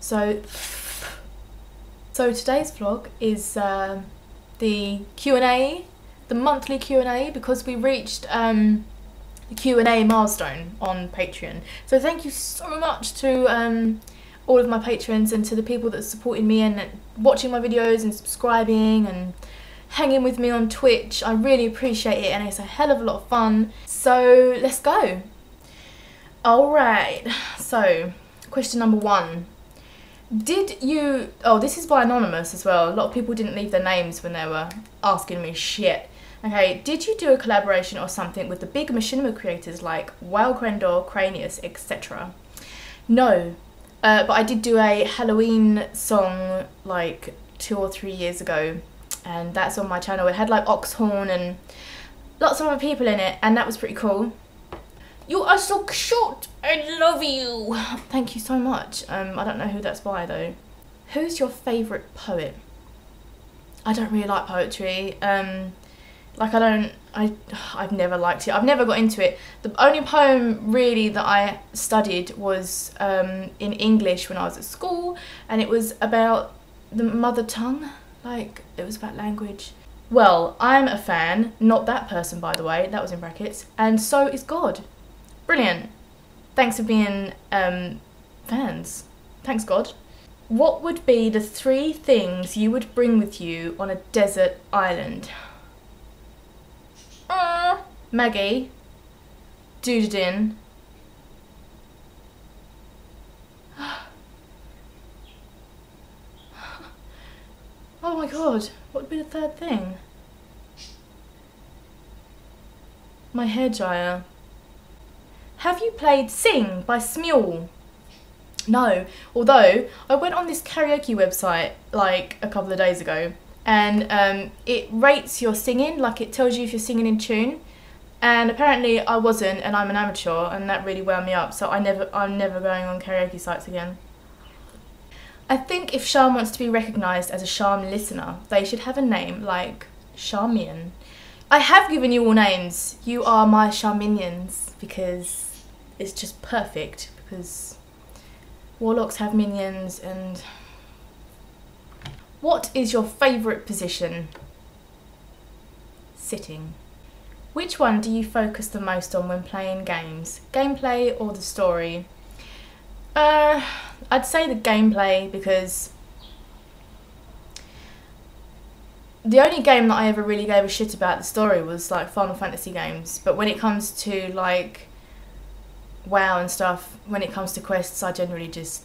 So today's vlog is the Q&A, the monthly Q&A, because we reached the Q&A milestone on Patreon. So thank you so much to all of my patrons and to the people that are supporting me and watching my videos and subscribing and hanging with me on Twitch. I really appreciate it and it's a hell of a lot of fun. So let's go. Alright, so question number 1. Did you, oh, this is by Anonymous as well. A lot of people didn't leave their names when they were asking me shit. Okay, did you do a collaboration or something with the big machinima creators like Wow Crendor, Cranius, etc.? No, but I did do a Halloween song like 2 or 3 years ago, and that's on my channel. It had like Oxhorn and lots of other people in it, and that was pretty cool. You are so cute. I love you. Thank you so much. I don't know who that's by though. Who's your favourite poet? I don't really like poetry. I've never liked it. I've never got into it. The only poem really that I studied was in English when I was at school, and it was about the mother tongue. Like, it was about language. Well, I'm a fan, not that person by the way, that was in brackets, and so is God. Brilliant. Thanks for being fans. Thanks, God. What would be the 3 things you would bring with you on a desert island? Maggie, Doodadin. Oh my god, what would be the 3rd thing? My hairdryer. Have you played Sing by Smule? No, although I went on this karaoke website like a couple of days ago, and it rates your singing, like it tells you if you're singing in tune, and apparently I wasn't, and I'm an amateur, and that really wound me up, so I'm never going on karaoke sites again. I think if Sharm wants to be recognised as a Sharm listener, they should have a name like Sharmian. I have given you all names. You are my Sharminions, because it's just perfect, because warlocks have minions. And what is your favourite position? Sitting. Which one do you focus the most on when playing games? Gameplay or the story? I'd say the gameplay, because the only game that I ever really gave a shit about the story was like Final Fantasy games, but when it comes to like WoW and stuff, when it comes to quests, I generally just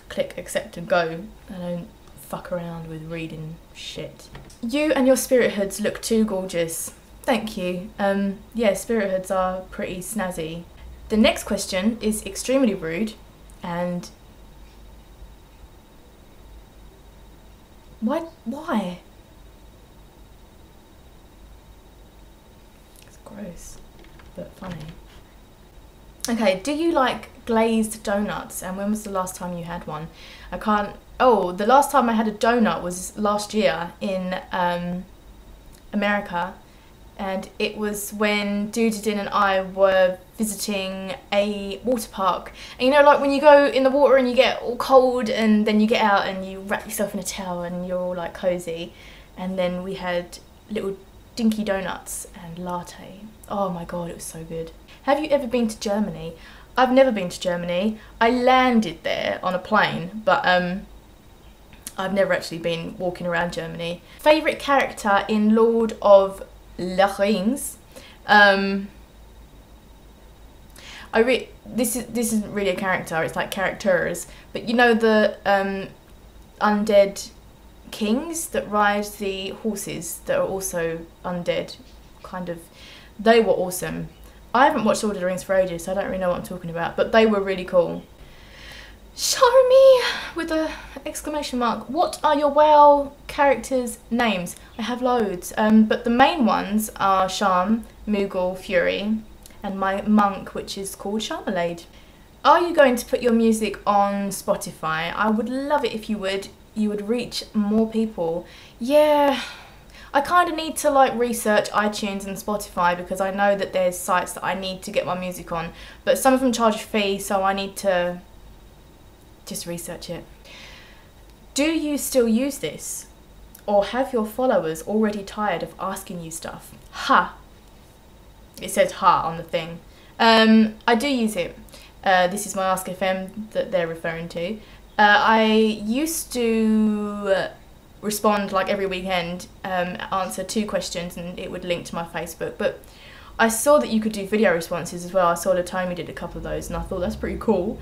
click accept and go. I don't fuck around with reading shit. You and your spirit hoods look too gorgeous. Thank you. Yeah, spirit hoods are pretty snazzy. The next question is extremely rude, and why? It's gross, but funny. Okay, do you like glazed donuts, and when was the last time you had one? I can't... Oh, the last time I had a donut was last year in America, and it was when Doodadin and I were visiting a water park. And you know, like when you go in the water and you get all cold, and then you get out and you wrap yourself in a towel and you're all like cozy, and then we had little dinky donuts and latte. Oh my god, it was so good. Have you ever been to Germany? I've never been to Germany. I landed there on a plane, but I've never actually been walking around Germany. Favourite character in Lord of the Rings? This isn't really a character, it's like characters, but you know the undead kings that ride the horses that are also undead, kind of, they were awesome. I haven't watched Lord of the Rings for ages, so I don't really know what I'm talking about, but they were really cool. Sharmy with a exclamation mark. What are your WoW characters' names? I have loads, but the main ones are Sharm, Moogle, Fury, and my monk, which is called Sharmalade. Are you going to put your music on Spotify? I would love it if you would. You would reach more people. Yeah, I kind of need to like research iTunes and Spotify, because I know that there's sites that I need to get my music on, but some of them charge a fee, so I need to Just research it. Do you still use this? Or have your followers already tired of asking you stuff? Ha! It says ha on the thing. I do use it. This is my Ask FM that they're referring to. I used to respond like every weekend, answer 2 questions, and it would link to my Facebook. But I saw that you could do video responses as well. I saw Tommy did a couple of those, and I thought that's pretty cool.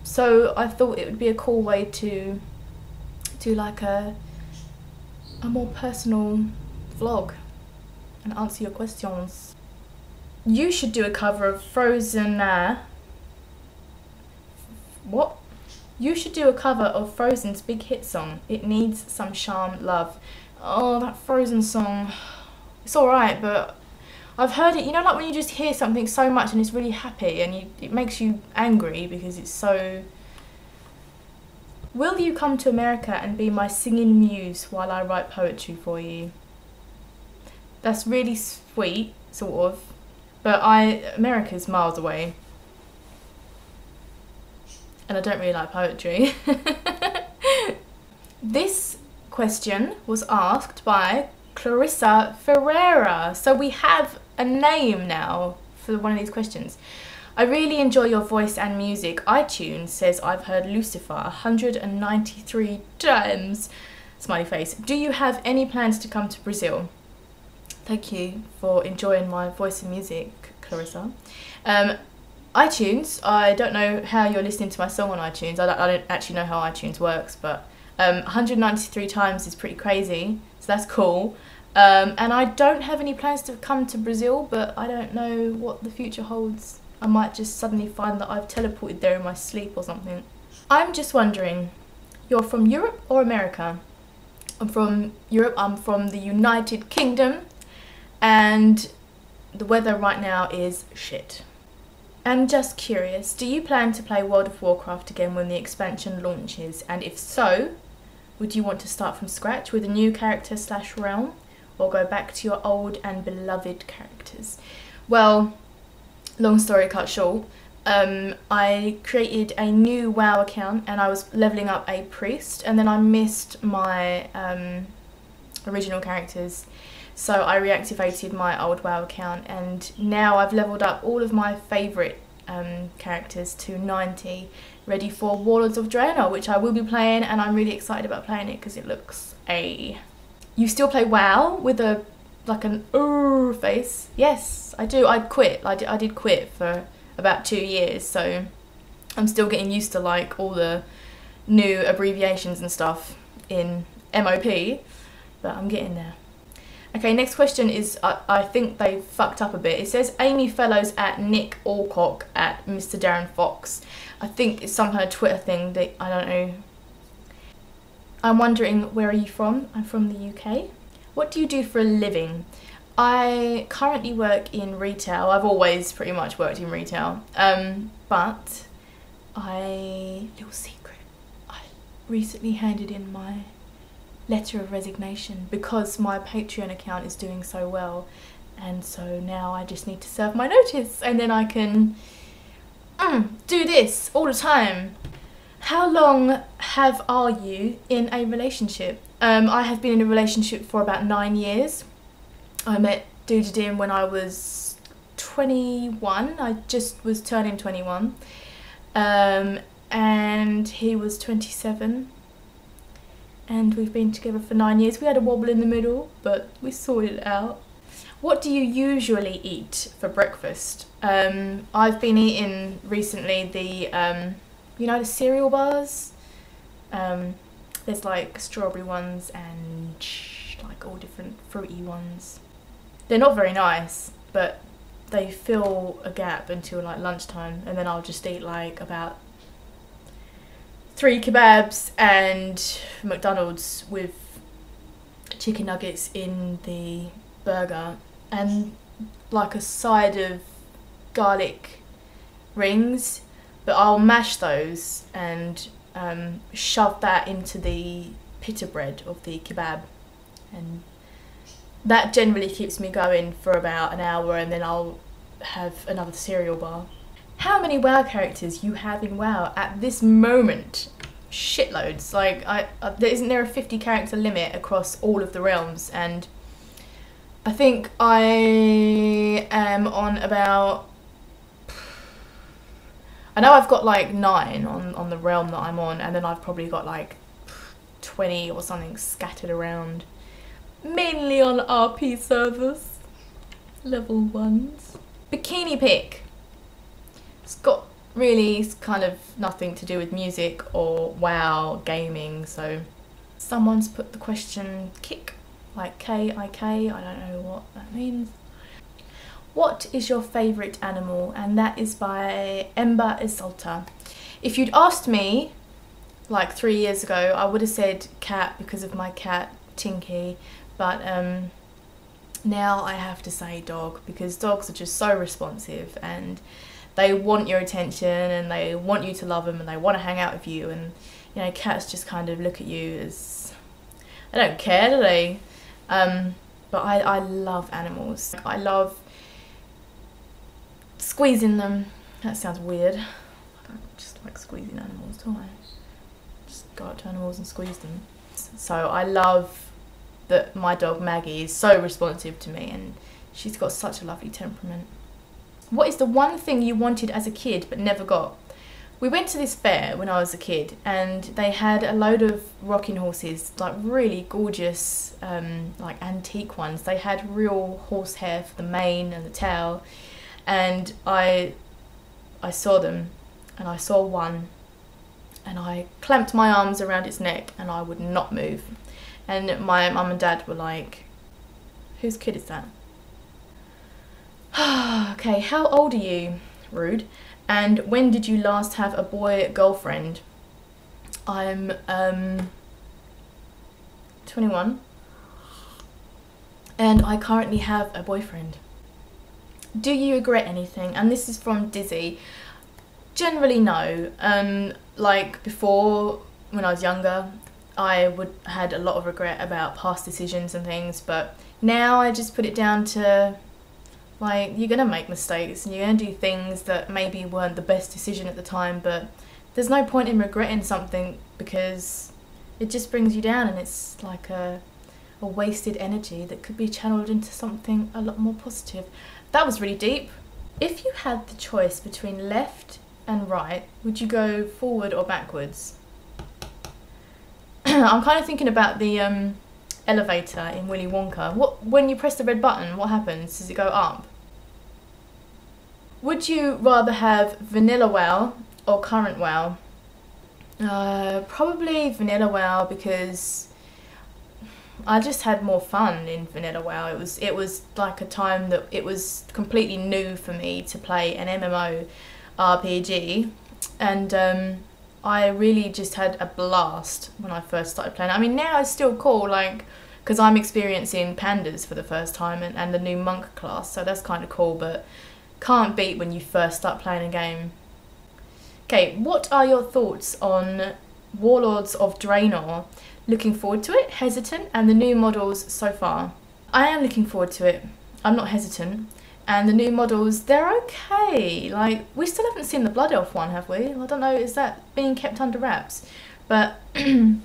So I thought it would be a cool way to do like a more personal vlog and answer your questions. You should do a cover of Frozen. What? You should do a cover of Frozen's big hit song. It needs some Sharm love. Oh, that Frozen song. It's alright, but I've heard it, you know, like when you just hear something so much and it's really happy and it makes you angry because it's so... Will you come to America and be my singing muse while I write poetry for you? That's really sweet, sort of, but America's miles away. And I don't really like poetry. This question was asked by Clarissa Ferreira. So we have a name now for one of these questions. I really enjoy your voice and music. iTunes says I've heard Lucifer 193 times. Smiley face. Do you have any plans to come to Brazil? Thank you for enjoying my voice and music, Clarissa. iTunes, I don't know how you're listening to my song on iTunes. I don't actually know how iTunes works, but 193 times is pretty crazy, so that's cool. And I don't have any plans to come to Brazil, but I don't know what the future holds. I might just suddenly find that I've teleported there in my sleep or something. I'm just wondering, you're from Europe or America? I'm from Europe, I'm from the United Kingdom, and the weather right now is shit. I'm just curious, do you plan to play World of Warcraft again when the expansion launches? And if so, would you want to start from scratch with a new character / realm, or go back to your old and beloved characters? Well, long story cut short, I created a new WoW account and I was leveling up a priest, and then I missed my original characters. So I reactivated my old WoW account, and now I've leveled up all of my favourite characters to 90, ready for Warlords of Draenor, which I will be playing, and I'm really excited about playing it because it looks a... You still play WoW with a like an face? Yes, I do. I'd quit. I did quit for about 2 years, so I'm still getting used to like all the new abbreviations and stuff in MOP, but I'm getting there. Okay, next question is, I think they fucked up a bit. It says Amy Fellows at Nick Alcock at Mr. Darren Fox. I think it's some kind of Twitter thing that I don't know. I'm wondering, where are you from? I'm from the UK. What do you do for a living? I currently work in retail. I've always pretty much worked in retail. But little secret, I recently handed in my letter of resignation because my Patreon account is doing so well, and so now I just need to serve my notice and then I can do this all the time. How long are you in a relationship? I have been in a relationship for about 9 years. I met Doodadin when I was 21. I just was turning 21. And he was 27. And we've been together for 9 years. We had a wobble in the middle, but we sorted it out. What do you usually eat for breakfast? I've been eating recently the, you know, the cereal bars? There's like strawberry ones and like all different fruity ones. They're not very nice, but they fill a gap until like lunchtime, and then I'll just eat like about 3 kebabs and McDonald's with chicken nuggets in the burger and like a side of garlic rings, but I'll mash those and shove that into the pita bread of the kebab, and that generally keeps me going for about an hour, and then I'll have another cereal bar. how many WoW characters you have in WoW at this moment. Shitloads. Like, isn't there a 50 character limit across all of the realms? And I think I am on about, I know I've got like 9 on the realm that I'm on, and then I've probably got like 20 or something scattered around, mainly on RP servers, level 1s. Bikini pick. It's got really kind of nothing to do with music or WoW gaming, so someone's put the question kick, like K-I-K, I don't know what that means. What is your favourite animal? And that is by Ember Isolta. If you'd asked me like 3 years ago, I would have said cat because of my cat Tinky, but now I have to say dog, because dogs are just so responsive and they want your attention and they want you to love them and they want to hang out with you, and you know, cats just kind of look at you as, they don't care, do they? But I love animals. I love squeezing them. That sounds weird. I don't just like squeezing animals, do I? Just go up to animals and squeeze them. So I love that my dog Maggie is so responsive to me, and she's got such a lovely temperament. What is the one thing you wanted as a kid but never got? We went to this fair when I was a kid, and they had a load of rocking horses, like really gorgeous, like antique ones. They had real horsehair for the mane and the tail, and I saw them, and I saw one, and I clamped my arms around its neck and I would not move. And my mum and dad were like, whose kid is that? Okay, how old are you? Rude. And when did you last have a boy girlfriend? I'm 21, and I currently have a boyfriend. Do you regret anything? And this is from Dizzy. Generally no. Like before, when I was younger, I had a lot of regret about past decisions and things, but now I just put it down to, like, you're gonna make mistakes and you're gonna do things that maybe weren't the best decision at the time, but there's no point in regretting something because it just brings you down, and it's like a wasted energy that could be channeled into something a lot more positive. That was really deep. If you had the choice between left and right, would you go forward or backwards? I'm kind of thinking about the elevator in Willy Wonka. When you press the red button, what happens? Does it go up? Would you rather have vanilla WoW or current WoW? Probably vanilla WoW, because I just had more fun in vanilla WoW. It was like a time that it was completely new for me to play an MMO RPG, and I really just had a blast when I first started playing. I mean, now it's still cool, like, because I'm experiencing pandas for the first time and the new monk class, so that's kind of cool, but can't beat when you first start playing a game. Okay, what are your thoughts on Warlords of Draenor? Looking forward to it, hesitant, and the new models so far? I am looking forward to it. I'm not hesitant. And the new models, they're okay. Like, we still haven't seen the Blood Elf one, have we? I don't know, is that being kept under wraps? But I'm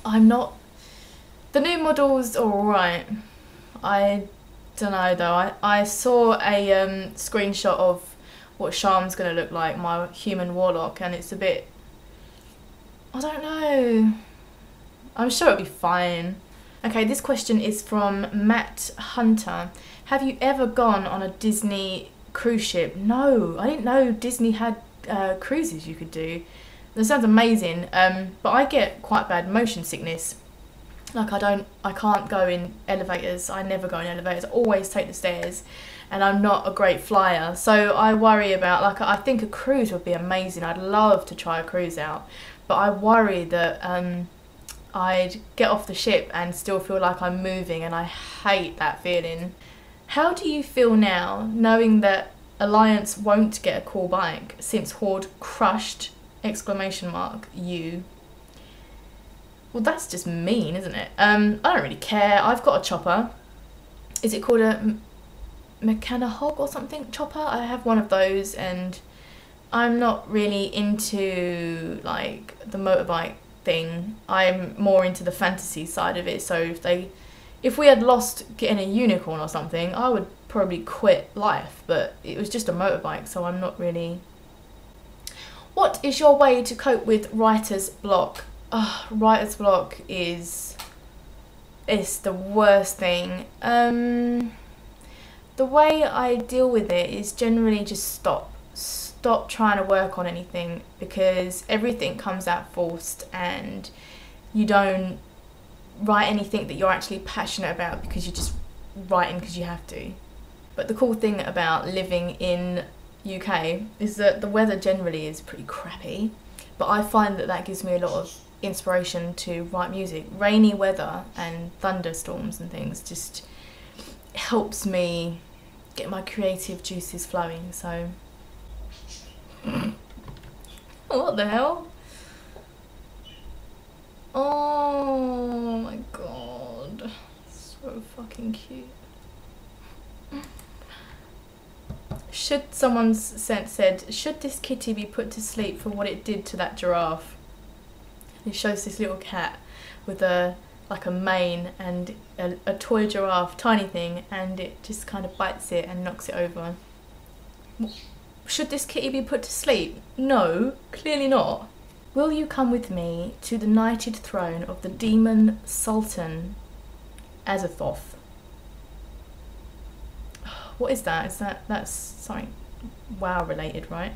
not... The new models are alright. I don't know though. I saw a screenshot of what Sharm's going to look like, my human warlock, and it's a bit... I don't know. I'm sure it'll be fine. Okay, this question is from Matt Hunter. Have you ever gone on a Disney cruise ship? No, I didn't know Disney had cruises you could do. That sounds amazing, but I get quite bad motion sickness. Like I can't go in elevators. I never go in elevators. I always take the stairs, and I'm not a great flyer. So I worry about, like, I think a cruise would be amazing. I'd love to try a cruise out, but I worry that I'd get off the ship and still feel like I'm moving, and I hate that feeling. How do you feel now, knowing that Alliance won't get a cool bike since Horde crushed you? Well, that's just mean, isn't it? I don't really care. I've got a chopper. Is it called a Mechanahog or something chopper? I have one of those, and I'm not really into like the motorbike thing. I'm more into the fantasy side of it. So if we had lost getting a unicorn or something, I would probably quit life, but it was just a motorbike, so I'm not really. What is your way to cope with writer's block? Writer's block it's the worst thing. The way I deal with it is generally just stop trying to work on anything, because everything comes out forced and you don't write anything that you're actually passionate about because you're just writing because you have to. But the cool thing about living in UK is that the weather generally is pretty crappy, but I find that gives me a lot of inspiration to write music. Rainy weather and thunderstorms and things just helps me get my creative juices flowing. So what the hell? Oh my god, so fucking cute. Someone's said, should this kitty be put to sleep for what it did to that giraffe? It shows this little cat with like a mane and a toy giraffe, tiny thing, and it just kind of bites it and knocks it over. Should this kitty be put to sleep? No, clearly not. Will you come with me to the knighted throne of the demon Sultan Azathoth? What is that? That's something WoW related, right?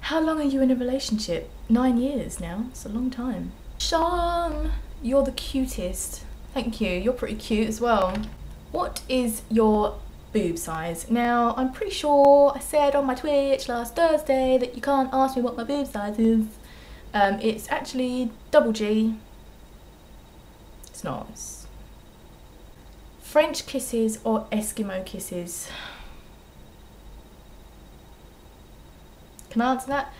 How long are you in a relationship? 9 years now. It's a long time. Sharm, you're the cutest. Thank you. You're pretty cute as well. What is your boob size? Now, I'm pretty sure I said on my Twitch last Thursday that you can't ask me what my boob size is. It's actually double G. It's not. It's French kisses or Eskimo kisses? Can I answer that?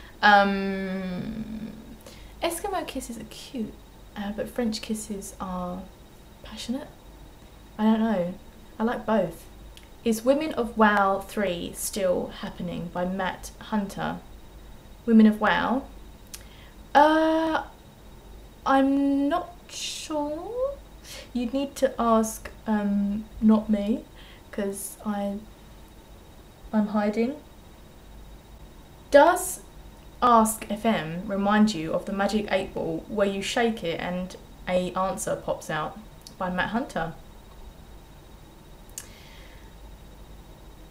Eskimo kisses are cute, but French kisses are passionate. I don't know. I like both. Is Women of WoW 3 still happening by Matt Hunter? Women of WoW? I'm not sure. You'd need to ask, not me, because I'm hiding. Does Ask FM remind you of the Magic 8 Ball where you shake it and a answer pops out? By Matt Hunter.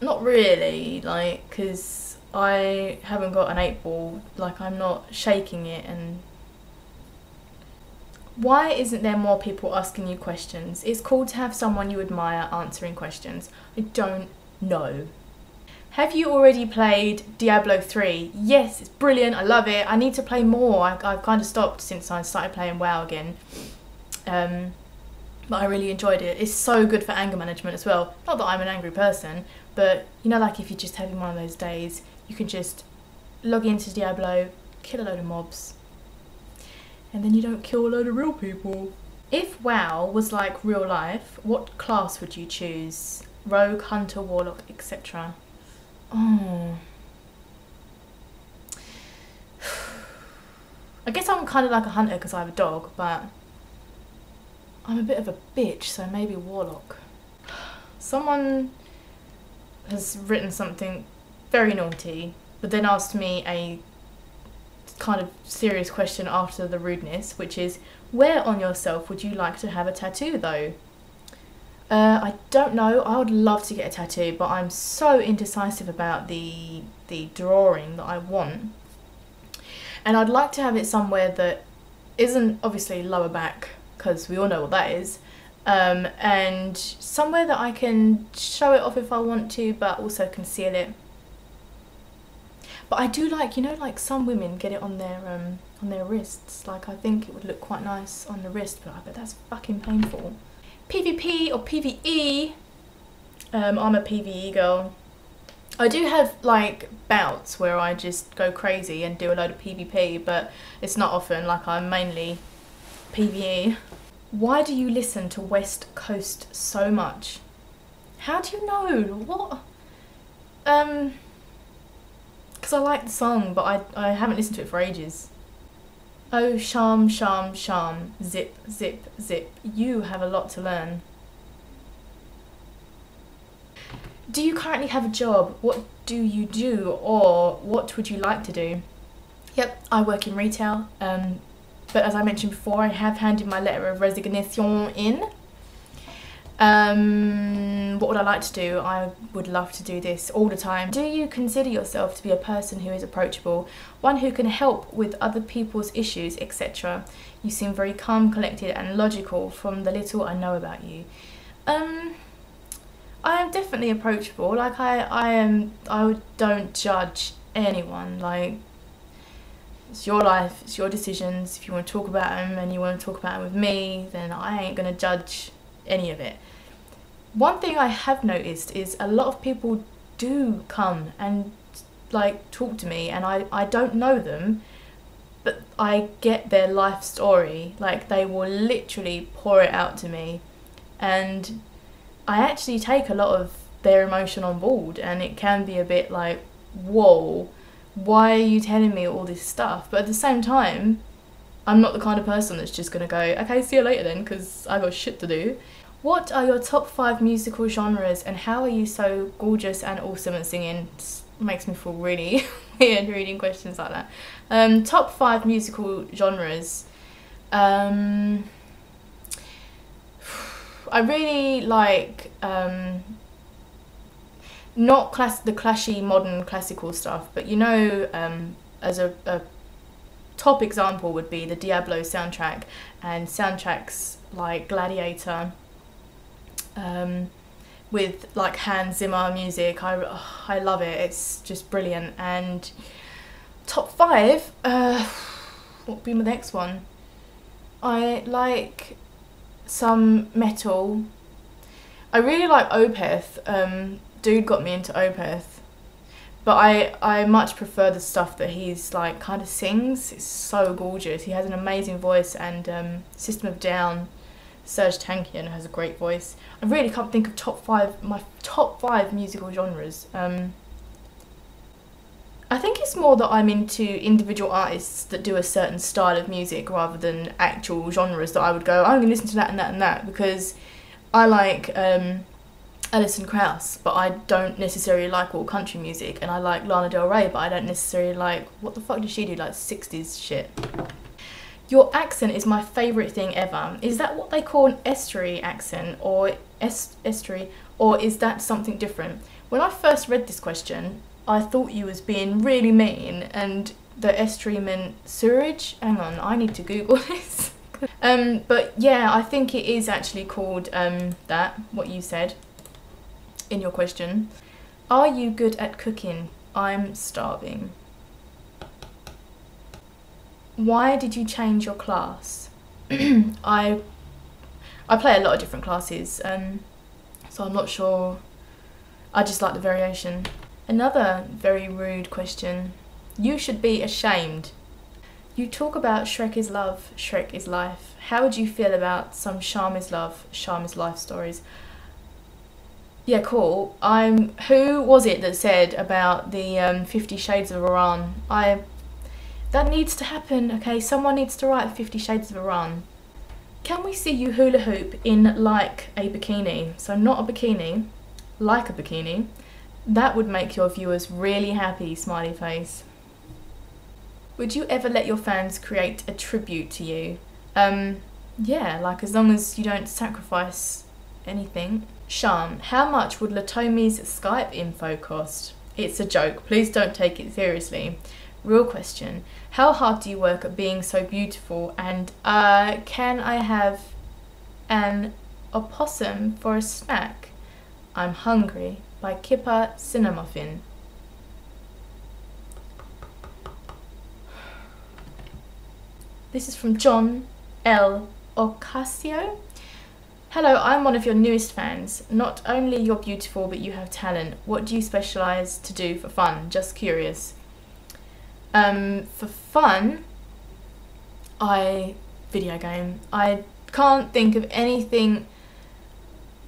Not really, like, because I haven't got an 8 ball, like I'm not shaking it. And why isn't there more people asking you questions? It's cool to have someone you admire answering questions. I don't know. Have you already played Diablo 3? Yes, it's brilliant, I love it. I need to play more. I've kind of stopped since I started playing WoW again. But I really enjoyed it. It's so good for anger management as well. Not that I'm an angry person, but you know, like if you're just having one of those days, you can just log into Diablo, kill a load of mobs, and then you don't kill a load of real people. If WoW was like real life, what class would you choose? Rogue, hunter, warlock, etc. Oh. I guess I'm kind of like a hunter because I have a dog, but I'm a bit of a bitch, so maybe warlock. Someone has written something very naughty, but then asked me a kind of serious question after the rudeness, which is, where on yourself would you like to have a tattoo though? I don't know. I would love to get a tattoo, but I'm so indecisive about the drawing that I want. And I'd like to have it somewhere that isn't obviously lower back, because we all know what that is, and somewhere that I can show it off if I want to, but also conceal it. But I do like, you know, like some women get it on their wrists. Like I think it would look quite nice on the wrist, but I bet that's fucking painful. PvP or PvE? I'm a PvE girl. I do have like bouts where I just go crazy and do a load of PvP, but it's not often. Like I'm mainly PvE. Why do you listen to West Coast so much? How do you know? What? because I like the song, but I haven't listened to it for ages. Oh, Sharm, Sharm, Sharm, zip, zip, zip. You have a lot to learn. Do you currently have a job? What do you do, or what would you like to do? Yep, I work in retail, but as I mentioned before, I have handed my letter of resignation in. What would I like to do? I would love to do this all the time. Do you consider yourself to be a person who is approachable, one who can help with other people's issues, etc.? You seem very calm, collected and logical from the little I know about you. I am definitely approachable. Like I don't judge anyone. Like, it's your life, it's your decisions. If you want to talk about them and you want to talk about them with me, then I ain't gonna judge any of it. One thing I have noticed is a lot of people do come and like talk to me, and I don't know them, but I get their life story. Like, they will literally pour it out to me, and I actually take a lot of their emotion on board, and it can be a bit like, whoa, why are you telling me all this stuff? But at the same time, I'm not the kind of person that's just gonna go, okay, see you later then, because I got shit to do. What are your top 5 musical genres, and how are you so gorgeous and awesome at singing? It makes me feel really weird reading questions like that. Top 5 musical genres. I really like not the clashy modern classical stuff, but you know, as a top example would be the Diablo soundtrack and soundtracks like Gladiator, with like Hans Zimmer music. I love it, it's just brilliant. And top 5, what would be my next one? I like some metal. I really like Opeth. Dude got me into Opeth, but I much prefer the stuff that he's like kind of sings. It's so gorgeous. He has an amazing voice, and System of a Down, Serge Tankian has a great voice. I really can't think of my top 5 musical genres. I think it's more that I'm into individual artists that do a certain style of music rather than actual genres that I would go, I'm going to listen to that and that and that, because I like Alison Krauss, but I don't necessarily like all country music, and I like Lana Del Rey, but I don't necessarily like, what the fuck did she do, like 60s shit. Your accent is my favourite thing ever. Is that what they call an estuary accent, or estuary, or is that something different? When I first read this question, I thought you was being really mean, and the estuary meant sewerage. Hang on, I need to Google this. But yeah, I think it is actually called that, what you said in your question. Are you good at cooking? I'm starving. Why did you change your class? I play a lot of different classes, so I'm not sure. I just like the variation. Another very rude question. You should be ashamed. You talk about Shrek is love, Shrek is life. How would you feel about some Sharm is love, Sharm is life stories? Yeah, cool. Who was it that said about the 50 Shades of Iran? That needs to happen, okay? Someone needs to write 50 Shades of Iran. Can we see you hula hoop in like a bikini? So not a bikini, like a bikini. That would make your viewers really happy, smiley face. Would you ever let your fans create a tribute to you? Yeah, like as long as you don't sacrifice anything. Sharm, how much would Latomi's Skype info cost? It's a joke, please don't take it seriously. Real question, how hard do you work at being so beautiful? And can I have an opossum for a snack? I'm hungry. By Kipper Cinemuffin. This is from John L. Ocasio. Hello, I'm one of your newest fans. Not only you're beautiful, but you have talent. What do you specialise to do for fun? Just curious. For fun, video game. I can't think of anything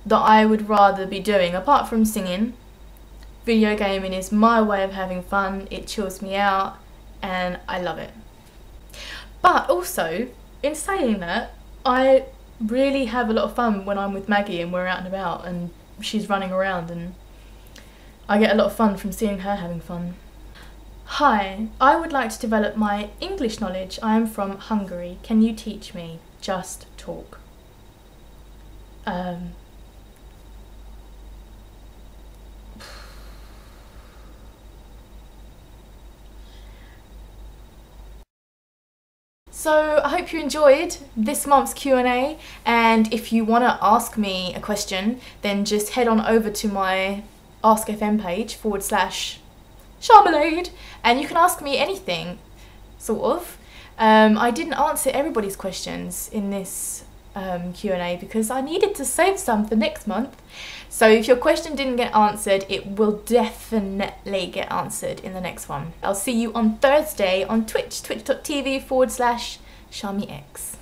that I would rather be doing apart from singing. Video gaming is my way of having fun. It chills me out and I love it. But also, in saying that, I really have a lot of fun when I'm with Maggie and we're out and about and she's running around, and I get a lot of fun from seeing her having fun. Hi, I would like to develop my English knowledge. I am from Hungary. Can you teach me? Just talk. So I hope you enjoyed this month's Q&A, and if you want to ask me a question, then just head on over to my Ask FM page /Sharmalade, and you can ask me anything, sort of. I didn't answer everybody's questions in this Q&A because I needed to save some for next month. So if your question didn't get answered, it will definitely get answered in the next one. I'll see you on Thursday on Twitch, twitch.tv/SharmyX.